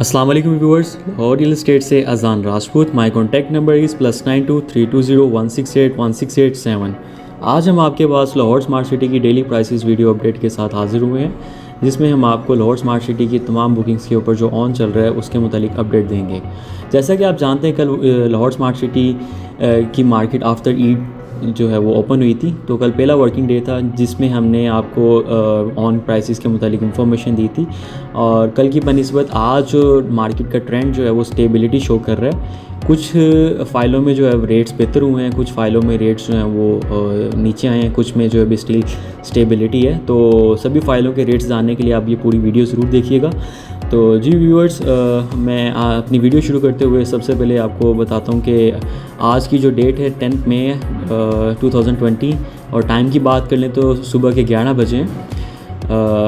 अस्सलाम वालेकुम viewers, Lahore real estate से अजान राजपूत। माई कॉन्टैक्ट नंबर इज़ +923201681687। आज हम आपके पास लाहौर स्मार्ट सिटी की डेली प्राइसेस वीडियो अपडेट के साथ हाजिर हुए हैं, जिसमें हम आपको लाहौर स्मार्ट सिटी की तमाम बुकिंग्स के ऊपर जो ऑन चल रहा है उसके मुतालिक अपडेट देंगे। जैसा कि आप जानते हैं, कल लाहौर स्मार्ट सिटी की मार्केट आफ्टर ईद जो है वो ओपन हुई थी। तो कल पहला वर्किंग डे था जिसमें हमने आपको ऑन प्राइसेस के मुतालिक इन्फॉर्मेशन दी थी। और कल की बनिस्बत आज मार्केट का ट्रेंड जो है वो स्टेबिलिटी शो कर रहा है। कुछ फ़ाइलों में जो है रेट्स बेहतर हुए हैं, कुछ फ़ाइलों में रेट्स जो हैं वो नीचे आए हैं, कुछ में जो है भी स्टिल स्टेबिलिटी है। तो सभी फ़ाइलों के रेट्स जानने के लिए आप ये पूरी वीडियो ज़रूर देखिएगा। तो जी व्यूअर्स, मैं अपनी वीडियो शुरू करते हुए सबसे पहले आपको बताता हूँ कि आज की जो डेट है 10 मई 2020 और टाइम की बात कर लें तो सुबह के 11 बजे हैं।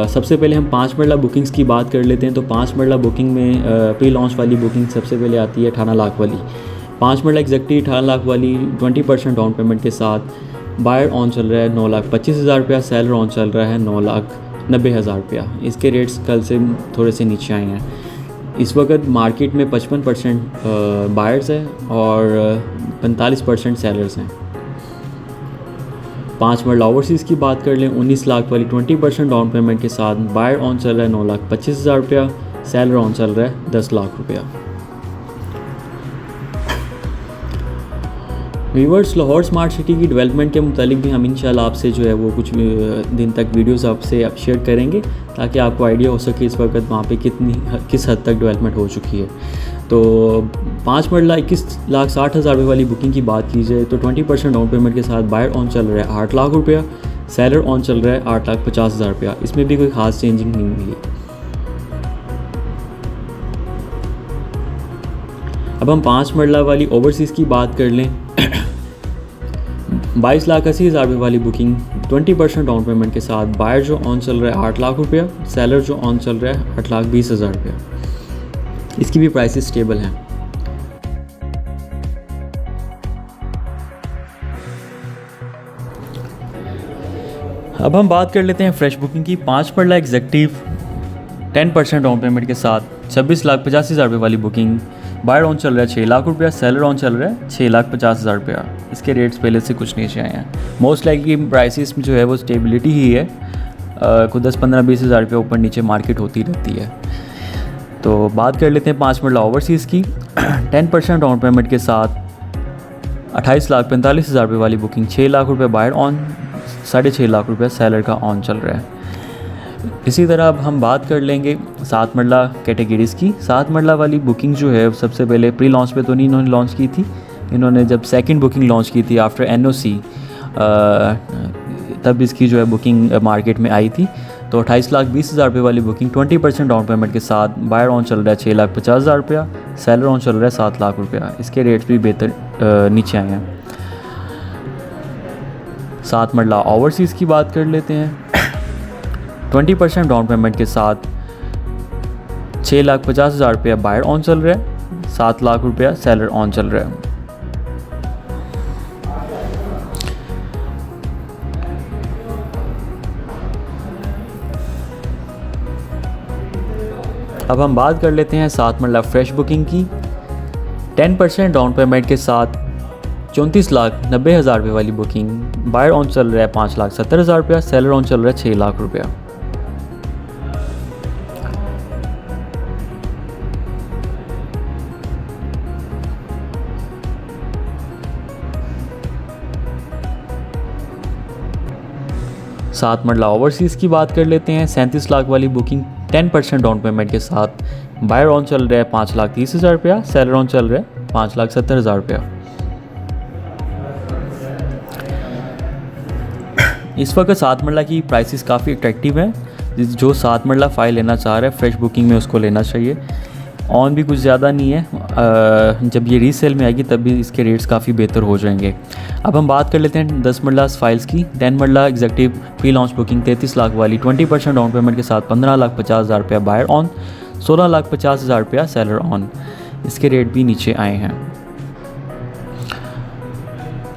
सबसे पहले हम 5 मरला बुकिंग्स की बात कर लेते हैं। तो 5 मरला बुकिंग में प्री लॉन्च वाली बुकिंग सबसे पहले आती है 18 लाख वाली। 5 मरला एग्जैक्टली 18 लाख वाली 20% डाउन पेमेंट के साथ बायर ऑन चल रहा है 9,25,000 रुपया, सेलर ऑन चल रहा है 9,90,000 रुपया। इसके रेट्स कल से थोड़े से नीचे आए हैं। इस वक्त मार्केट में 55% बायर्स है और 45% सेलर्स हैं। 5 मरला ओवरसीज़ की बात कर लें, 19 लाख वाली 20% डाउन पेमेंट के साथ बायर ऑन चल रहा है 9,25,000 रुपया, सेलर ऑन चल रहा है 10 लाख रुपया। व्यूअर्स, लाहौर स्मार्ट सिटी की डेवलपमेंट के मुतालिक भी हम इंशाल्लाह आपसे जो है वो कुछ दिन तक वीडियोस आपसे आप शेयर करेंगे, ताकि आपको आइडिया हो सके इस वक्त वहाँ पे किस हद तक डेवलपमेंट हो चुकी है। तो 5 मरला 21,60,000 रुपये वाली बुकिंग की बात की जाए तो 20% डाउन पेमेंट के साथ बायर ऑन चल रहा है 8 लाख रुपया, सेलर ऑन चल रहा है 8,50,000 रुपया। इसमें भी कोई ख़ास चेंजिंग नहीं मिली। अब हम 5 मरला वाली ओवरसीज़ की बात कर लें। 22,80,000 रुपये वाली बुकिंग 20% डाउन पेमेंट के साथ बायर जो ऑन चल रहा है 8 लाख रुपया, सेलर जो ऑन चल रहा है 8,20,000 रुपया। इसकी भी प्राइसेस स्टेबल हैं। अब हम बात कर लेते हैं फ्रेश बुकिंग की। 5 मरला एग्जेक्टिव 10% डाउन पेमेंट के साथ 26,85,000 रुपये वाली बुकिंग, बायर ऑन चल रहा है 6 लाख रुपया, सेलर ऑन चल रहा है 6,50,000 रुपया। इसके रेट्स पहले से कुछ नीचे आए हैं। मोस्ट लाइकली प्राइसेस में जो है वो स्टेबिलिटी ही है। कुछ 10-15-20,000 रुपये ऊपर नीचे मार्केट होती रहती है। तो बात कर लेते हैं 5 मरला ओवरसीज़ की। 10% डाउन पेमेंट के साथ 28,45,000 रुपये वाली बुकिंग, 6 लाख रुपये बायर ऑन, 6.5 लाख रुपये सेलर का ऑन चल रहा है। इसी तरह अब हम बात कर लेंगे 7 मरला कैटेगरीज़ की। 7 मरला वाली बुकिंग जो है सबसे पहले प्री लॉन्च पे तो नहीं इन्होंने लॉन्च की थी। इन्होंने जब सेकंड बुकिंग लॉन्च की थी आफ्टर एनओसी, तब इसकी जो है बुकिंग मार्केट में आई थी। तो 28,20,000 रुपये वाली बुकिंग 20% डाउन पेमेंट के साथ बायर ऑन चल रहा है 6,50,000 रुपया, सेलर ऑन चल रहा है 7 लाख रुपया। इसके रेट्स भी बेहतर नीचे आए हैं। 7 मरला ओवरसीज़ की बात कर लेते हैं। 20% डाउन पेमेंट के साथ 6,50,000 रुपया बायर ऑन चल रहा है, 7 लाख रुपया सेलर ऑन चल रहा है। अब हम बात कर लेते हैं 7 मरला फ्रेश बुकिंग की। 10% डाउन पेमेंट के साथ 34,90,000 रुपये वाली बुकिंग, बायर ऑन चल रहा है 5,70,000 रुपया, सेलर ऑन चल रहा है 6 लाख रुपया। सात मरला ओवरसीज़ की बात कर लेते हैं। 37 लाख वाली बुकिंग 10% डाउन पेमेंट के साथ बायर ऑन चल रहा है 5,30,000 रुपया, सेलर ऑन चल रहा है 5,70,000 रुपया। इस वक्त 7 मरला की प्राइसेस काफ़ी अट्रैक्टिव हैं। जो 7 मरला फ़ाइल लेना चाह रहा है फ्रेश बुकिंग में उसको लेना चाहिए। ऑन भी कुछ ज़्यादा नहीं है। जब ये रीसेल में आएगी तब भी इसके रेट्स काफ़ी बेहतर हो जाएंगे। अब हम बात कर लेते हैं 10 मरला फाइल्स की। 10 मरला executive pre launch booking 33 lakh वाली 20% डाउन पेमेंट के साथ 15,50,000 रुपया बायर ऑन, 16,50,000 रुपया सेलर ऑन। इसके रेट भी नीचे आए हैं।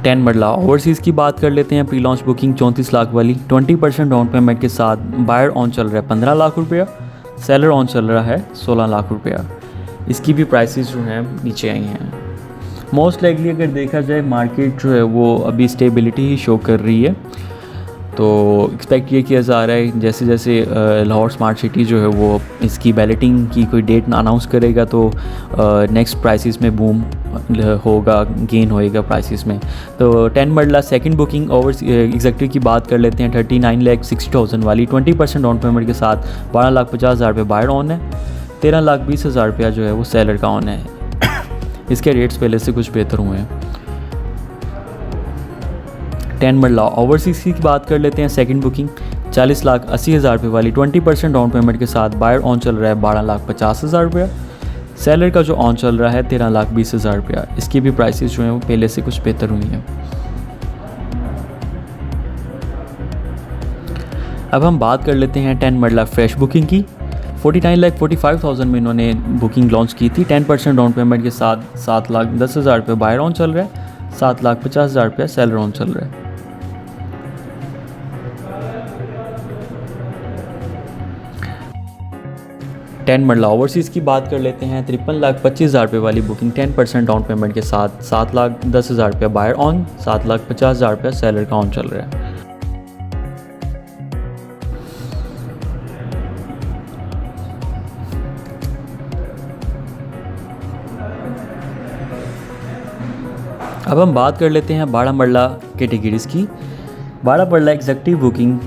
10 मरला ओवरसीज़ की बात कर लेते हैं। प्री लॉन्च बुकिंग 34 लाख वाली 20% डाउन पेमेंट के साथ बायर ऑन चल रहा है 15 लाख रुपया, सेलर ऑन चल रहा है 16 लाख रुपया। इसकी भी प्राइसेस जो हैं नीचे आई हैं। मोस्ट लाइकली अगर देखा जाए मार्केट जो है वो अभी स्टेबिलिटी ही शो कर रही है, तो एक्सपेक्ट ये किया जा रहा है जैसे जैसे लाहौर स्मार्ट सिटी जो है वो इसकी बैलेटिंग की कोई डेट अनाउंस करेगा तो नेक्स्ट प्राइसेस में बूम होगा, गेन होएगा प्राइसेस में। तो 10 मरला सेकंड बुकिंग ओवर एग्जेक्टिव की बात कर लेते हैं। 39,60,000 वाली 20% डाउन पेमेंट के साथ 12,50,000 रुपये बायर ऑन है, 13,20,000 रुपया जो है वो सेलर का ऑन है। इसके रेट्स पहले से कुछ बेहतर हुए हैं। 10 मरला ओवरसीज़ की बात कर लेते हैं। सेकंड बुकिंग 40,80,000 रुपये वाली 20% डाउन पेमेंट के साथ बायर ऑन चल रहा है 12,50,000 रुपया, सेलर का जो ऑन चल रहा है 13,20,000 रुपया। इसकी भी प्राइसेस जो हैं वो पहले से कुछ बेहतर हुई हैं। अब हम बात कर लेते हैं 10 मरला फ्रेश बुकिंग की। 49,45,000 में इन्होंने बुकिंग लॉन्च की थी। 10% डाउन पेमेंट के साथ 7,10,000 रुपये बायर ऑन चल रहा है, 7,50,000 रुपया सेलर ऑन चल रहा है। 10 मरला ओवरसीज़ की बात कर लेते हैं। 53,25,000 रुपये वाली बुकिंग 10% डाउन पेमेंट के साथ 7,10,000 रुपया बायर ऑन, 7,50,000 रुपया सेलर का ऑन चल रहा है। अब हम बात कर लेते हैं 12 मरला कैटेगरीज़ की। 12 मरला एग्जेक्टिव बुकिंग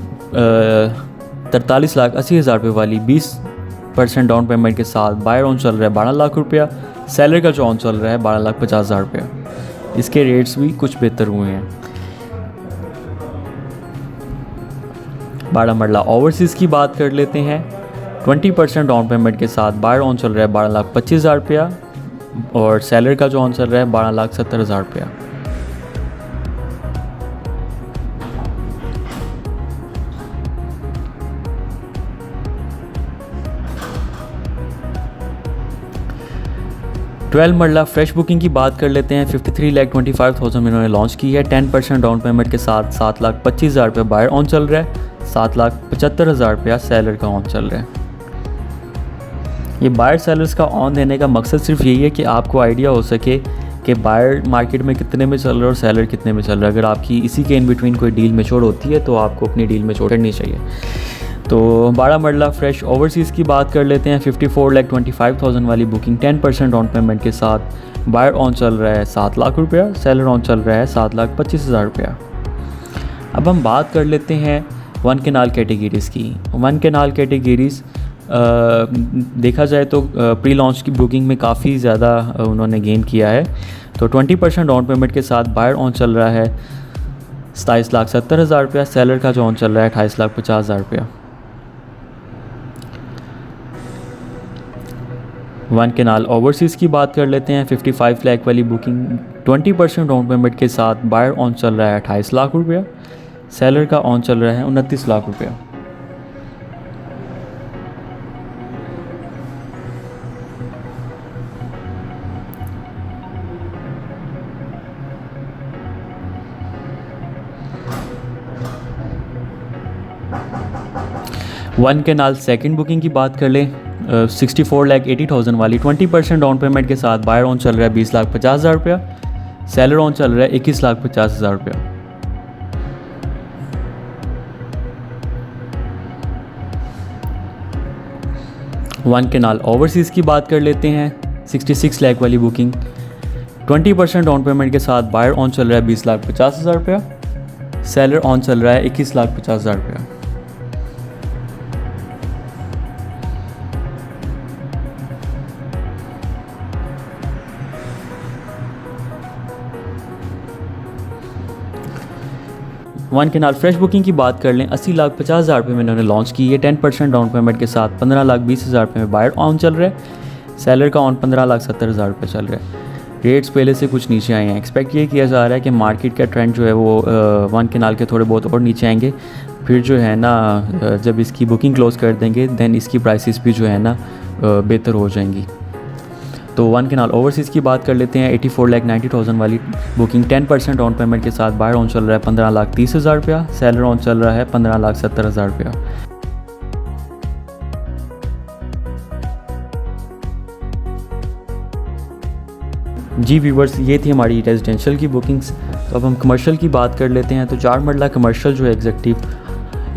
43,80,000 रुपये वाली 20% डाउन पेमेंट के साथ बायर ऑन चल रहा है 12 लाख रुपया, सेलर का जो ऑन चल रहा है 12,50,000 रुपया। इसके रेट्स भी कुछ बेहतर हुए हैं। 12 मरला ओवरसीज़ की बात कर लेते हैं। 20% डाउन पेमेंट के साथ बायर ऑन चल रहा है 12,25,000 रुपया और सेलर का जो ऑन चल रहा है 12,70,000 रुपया। ट्वेल्व मरला फ्रेश बुकिंग की बात कर लेते हैं। 53,25,000 में इन्होंने लॉन्च की है। 10% डाउन पेमेंट के साथ 7,25,000 रुपये बायर ऑन चल रहा है, 7,75,000 रुपया सेलर का ऑन चल रहा है। ये बायर सेलर्स का ऑन देने का मकसद सिर्फ यही है कि आपको आइडिया हो सके कि बायर मार्केट में कितने में चल रहा है और सेलर कितने में चल रहा है। अगर आपकी इसी के इन बिटवीन कोई डील मैच्योर होती है तो आपको अपनी डील मैच्योर करनी चाहिए। तो 12 मरला फ्रेश ओवरसीज़ की बात कर लेते हैं। 54,25,000 वाली बुकिंग 10% डाउन पेमेंट के साथ बायर ऑन चल रहा है 7 लाख रुपया, सेलर ऑन चल रहा है 7,25,000 रुपया। अब हम बात कर लेते हैं 1 केनाल कैटेगरीज़ की। 1 केनाल कैटेगरीज़ देखा जाए तो प्री लॉन्च की बुकिंग में काफ़ी ज़्यादा उन्होंने गेन किया है। तो 20% डाउन पेमेंट के साथ बायर ऑन चल रहा है 27,70,000 रुपया, सेलर का जो ऑन चल रहा है 28,50,000 रुपया। 1 केनाल ओवरसीज़ की बात कर लेते हैं। 55 लाख वाली बुकिंग 20% डाउन पेमेंट के साथ बायर ऑन चल रहा है 28 लाख रुपया, सेलर का ऑन चल रहा है 29 लाख रुपया। वन केनाल सेकंड बुकिंग की बात कर लें। 64,80,000 वाली 20% डाउन पेमेंट के साथ बायर ऑन चल रहा है 20,50,000 रुपया, सेलर ऑन चल रहा है 21,50,000 रुपया। वन केनाल ओवरसीज़ की बात कर लेते हैं। 66 लाख वाली बुकिंग 20% डाउन पेमेंट के साथ बायर ऑन चल रहा है 20,50,000 रुपया, सेलर ऑन चल रहा है 21,50,000 रुपया। वन केनाल फ्रेश बुकिंग की बात कर लें। 80,50,000 रुपये में इन्होंने लॉन्च की है। 10% डाउन पेमेंट के साथ 15,20,000 रुपये में बायर ऑन चल रहा है, सेलर का ऑन 15,70,000 रुपये चल रहा है। रेट्स पहले से कुछ नीचे आए हैं। एक्सपेक्ट ये किया जा रहा है कि मार्केट का ट्रेंड जो है वो वन केनाल के थोड़े बहुत और नीचे आएंगे, फिर जो है ना जब इसकी बुकिंग क्लोज कर देंगे दैन इसकी प्राइसेस भी जो है ना बेहतर हो जाएंगी। तो वन केनाल ओवरसीज़ की बात कर लेते हैं। 84,90,000 वाली बुकिंग 10% डाउन पेमेंट के साथ बायर ऑन चल रहा है 15,30,000 रुपया, सेलर ऑन चल रहा है 15,70,000 रुपया। जी व्यूवर्स, ये थी हमारी रेजिडेंशियल की बुकिंग्स। तो अब हम कमर्शियल की बात कर लेते हैं। तो 4 मरला कमर्शियल जो है एग्जेक्टिव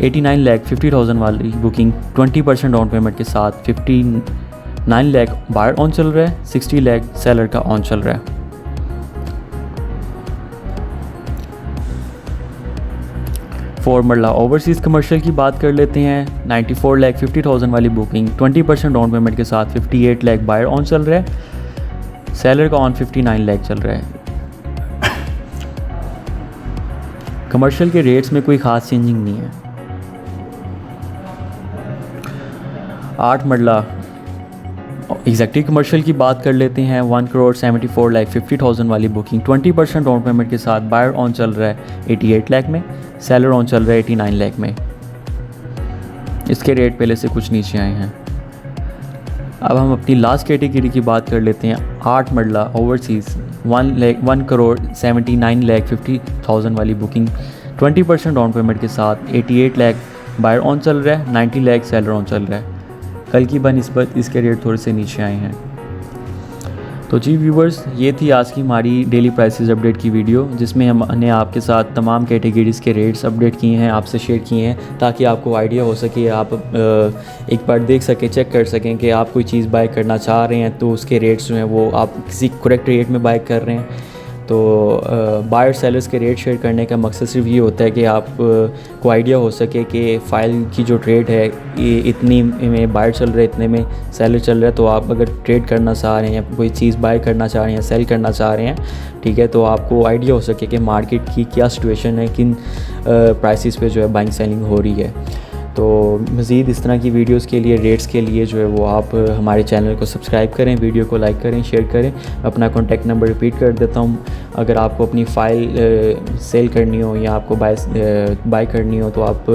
89,50,000 वाली बुकिंग 20% डाउन पेमेंट के साथ 59 लाख बायर ऑन चल रहा है, 60 लाख सेलर का ऑन चल रहा है। फोर मरला ओवरसीज़ कमर्शियल की बात कर लेते हैं। 94,50,000 वाली बुकिंग 20% डाउन पेमेंट के साथ 58 लाख बायर ऑन चल रहा है, सेलर का ऑन 59 लाख चल रहा है। कमर्शियल के रेट्स में कोई ख़ास चेंजिंग नहीं है। 8 मरला एग्जैक्टिव कमर्शियल की बात कर लेते हैं। 1,74,50,000 वाली बुकिंग 20% डाउन पेमेंट के साथ बायर ऑन चल रहा है 88 लाख में, सेलर ऑन चल रहा है 89 लाख में। इसके रेट पहले से कुछ नीचे आए हैं। अब हम अपनी लास्ट कैटेगरी की बात कर लेते हैं। 8 मरला ओवरसीज़ 1,79,50,000 वाली बुकिंग 20% डाउन पेमेंट के साथ 88 लाख बायर ऑन चल रहा है, 90 लाख सेलर ऑन चल रहा है। कल की बनिस्बत इसके रेट थोड़े से नीचे आए हैं। तो जी व्यूवर्स, ये थी आज की हमारी डेली प्राइसेस अपडेट की वीडियो, जिसमें हमने आपके साथ तमाम कैटेगरीज़ के रेट्स अपडेट किए हैं, आपसे शेयर किए हैं, ताकि आपको आइडिया हो सके, आप एक बार देख सकें, चेक कर सकें कि आप कोई चीज़ बाय करना चाह रहे हैं तो उसके रेट्स जो हैं वो आप किसी करेक्ट रेट में बाय कर रहे हैं। तो बायर सेलर्स के रेट शेयर करने का मकसद सिर्फ ये होता है कि आप को आइडिया हो सके कि फ़ाइल की जो ट्रेड है ये इतनी में बायर चल रहा है, इतने में सेलर चल रहा है। तो आप अगर ट्रेड करना चाह रहे हैं या कोई चीज़ बाय करना चाह रहे हैं, सेल करना चाह रहे हैं, ठीक है, तो आपको आइडिया हो सके कि मार्केट की क्या सिचुएशन है, किन प्राइसेस पे जो है बाइंग सेलिंग हो रही है। तो मज़ीद इस तरह की वीडियोस के लिए, रेट्स के लिए जो है वो आप हमारे चैनल को सब्सक्राइब करें, वीडियो को लाइक करें, शेयर करें। अपना कॉन्टैक्ट नंबर रिपीट कर देता हूँ। अगर आपको अपनी फ़ाइल सेल करनी हो या आपको बाय करनी हो तो आप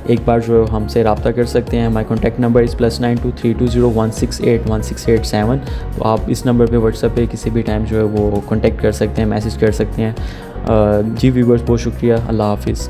एक बार जो हमसे रब्ता कर सकते हैं। हमारा कॉन्टैक्ट नंबर इस +923201681687। तो आप इस नंबर पे व्हाट्सएप पे किसी भी टाइम जो है वो कॉन्टैक्ट कर सकते हैं, मैसेज कर सकते हैं। जी व्यूवर्स, बहुत शुक्रिया। अल्लाह हाफिज़।